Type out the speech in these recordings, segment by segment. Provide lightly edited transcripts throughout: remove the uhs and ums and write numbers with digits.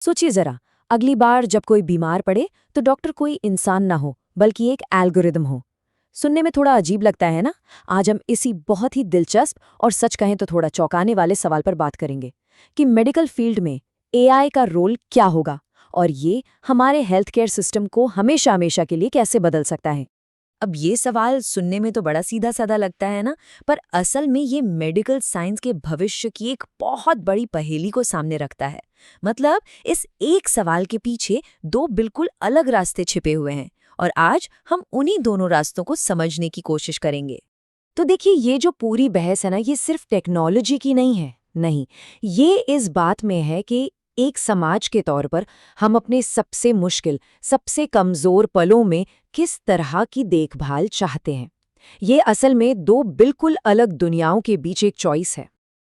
सोचिए जरा, अगली बार जब कोई बीमार पड़े तो डॉक्टर कोई इंसान ना हो बल्कि एक एल्गोरिदम हो। सुनने में थोड़ा अजीब लगता है ना। आज हम इसी बहुत ही दिलचस्प और सच कहें तो थोड़ा चौंकाने वाले सवाल पर बात करेंगे कि मेडिकल फील्ड में एआई का रोल क्या होगा और ये हमारे हेल्थ केयर सिस्टम को हमेशा हमेशा के लिए कैसे बदल सकता है। अब ये सवाल सुनने में तो बड़ा सीधा साधा लगता है ना, पर असल में ये मेडिकल साइंस के भविष्य की एक बहुत बड़ी पहेली को सामने रखता है। मतलब इस एक सवाल के पीछे दो बिल्कुल अलग रास्ते छिपे हुए हैं और आज हम उन्हीं दोनों रास्तों को समझने की कोशिश करेंगे। तो देखिए, ये जो पूरी बहस है ना, ये सिर्फ टेक्नोलॉजी की नहीं है। नहीं, ये इस बात में है कि एक समाज के तौर पर हम अपने सबसे मुश्किल, सबसे कमजोर पलों में किस तरह की देखभाल चाहते हैं। ये असल में दो बिल्कुल अलग दुनियाओं के बीच एक चॉइस है।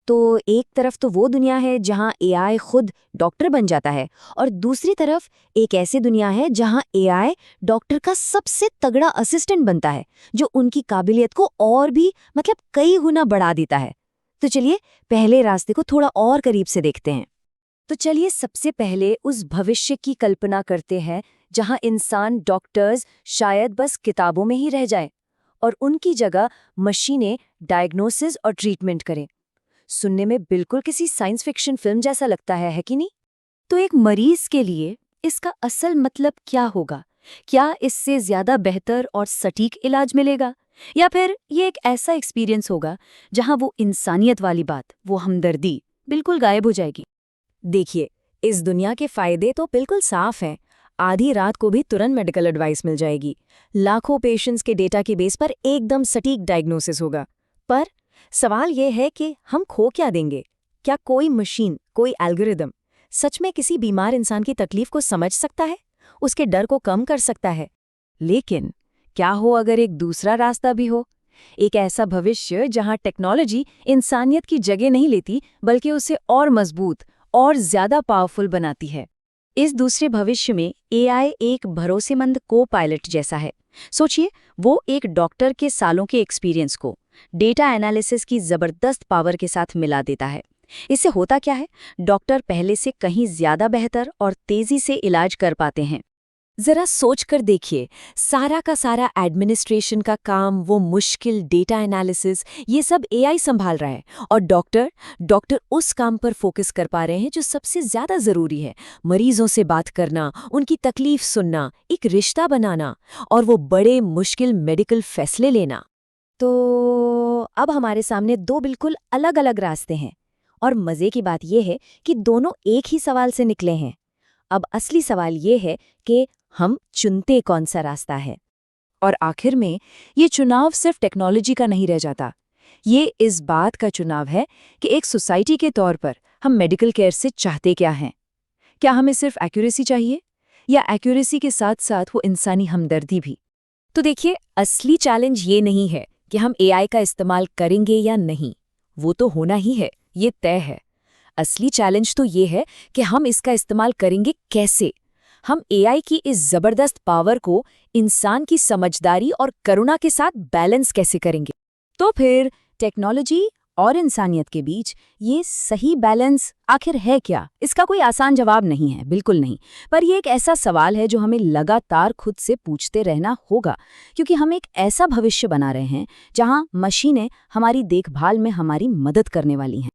तो एक तरफ तो वो दुनिया है जहां एआई खुद डॉक्टर बन जाता है और दूसरी तरफ एक ऐसी दुनिया है जहां एआई डॉक्टर का सबसे तगड़ा असिस्टेंट बनता है, जो उनकी काबिलियत को और भी कई गुना बढ़ा देता है। तो चलिए पहले रास्ते को थोड़ा और करीब से देखते हैं। तो चलिए सबसे पहले उस भविष्य की कल्पना करते हैं जहां इंसान डॉक्टर्स शायद बस किताबों में ही रह जाए और उनकी जगह मशीनें डायग्नोसिस और ट्रीटमेंट करें। सुनने में बिल्कुल किसी साइंस फिक्शन फिल्म जैसा लगता है कि नहीं? तो एक मरीज के लिए इसका असल मतलब क्या होगा? क्या इससे ज्यादा बेहतर और सटीक इलाज मिलेगा, या फिर ये एक ऐसा एक्सपीरियंस होगा जहां वो इंसानियत वाली बात, वो हमदर्दी बिल्कुल गायब हो जाएगी? देखिए, इस दुनिया के फायदे तो बिल्कुल साफ हैं। आधी रात को भी तुरंत मेडिकल एडवाइस मिल जाएगी। लाखों पेशेंट्स के डेटा के बेस पर एकदम सटीक डायग्नोसिस होगा। पर सवाल यह है कि हम खो क्या देंगे? क्या कोई मशीन, कोई एल्गोरिदम सच में किसी बीमार इंसान की तकलीफ को समझ सकता है, उसके डर को कम कर सकता है? लेकिन क्या हो अगर एक दूसरा रास्ता भी हो, एक ऐसा भविष्य जहां टेक्नोलॉजी इंसानियत की जगह नहीं लेती बल्कि उसे और मजबूत और ज्यादा पावरफुल बनाती है। इस दूसरे भविष्य में एआई एक भरोसेमंद को पायलट जैसा है। सोचिए, वो एक डॉक्टर के सालों के एक्सपीरियंस को डेटा एनालिसिस की जबरदस्त पावर के साथ मिला देता है। इससे होता क्या है, डॉक्टर पहले से कहीं ज्यादा बेहतर और तेजी से इलाज कर पाते हैं। जरा सोच कर देखिए, सारा का सारा एडमिनिस्ट्रेशन का काम, वो मुश्किल डेटा एनालिसिस, ये सब एआई संभाल रहा है और डॉक्टर उस काम पर फोकस कर पा रहे हैं जो सबसे ज्यादा जरूरी है। मरीजों से बात करना, उनकी तकलीफ सुनना, एक रिश्ता बनाना और वो बड़े मुश्किल मेडिकल फैसले लेना। तो अब हमारे सामने दो बिल्कुल अलग अलग रास्ते हैं और मजे की बात यह है कि दोनों एक ही सवाल से निकले हैं। अब असली सवाल ये है कि हम चुनते कौन सा रास्ता है। और आखिर में ये चुनाव सिर्फ टेक्नोलॉजी का नहीं रह जाता। ये इस बात का चुनाव है कि एक सोसाइटी के तौर पर हम मेडिकल केयर से चाहते क्या हैं। क्या हमें सिर्फ एक्यूरेसी चाहिए, या एक्यूरेसी के साथ साथ वो इंसानी हमदर्दी भी? तो देखिए, असली चैलेंज ये नहीं है कि हम एआई का इस्तेमाल करेंगे या नहीं, वो तो होना ही है, ये तय है। असली चैलेंज तो ये है कि हम इसका इस्तेमाल करेंगे कैसे। हम एआई की इस जबरदस्त पावर को इंसान की समझदारी और करुणा के साथ बैलेंस कैसे करेंगे। तो फिर टेक्नोलॉजी और इंसानियत के बीच ये सही बैलेंस आखिर है क्या? इसका कोई आसान जवाब नहीं है, बिल्कुल नहीं। पर ये एक ऐसा सवाल है जो हमें लगातार खुद से पूछते रहना होगा, क्योंकि हम एक ऐसा भविष्य बना रहे हैं जहां मशीनें हमारी देखभाल में हमारी मदद करने वाली हैं।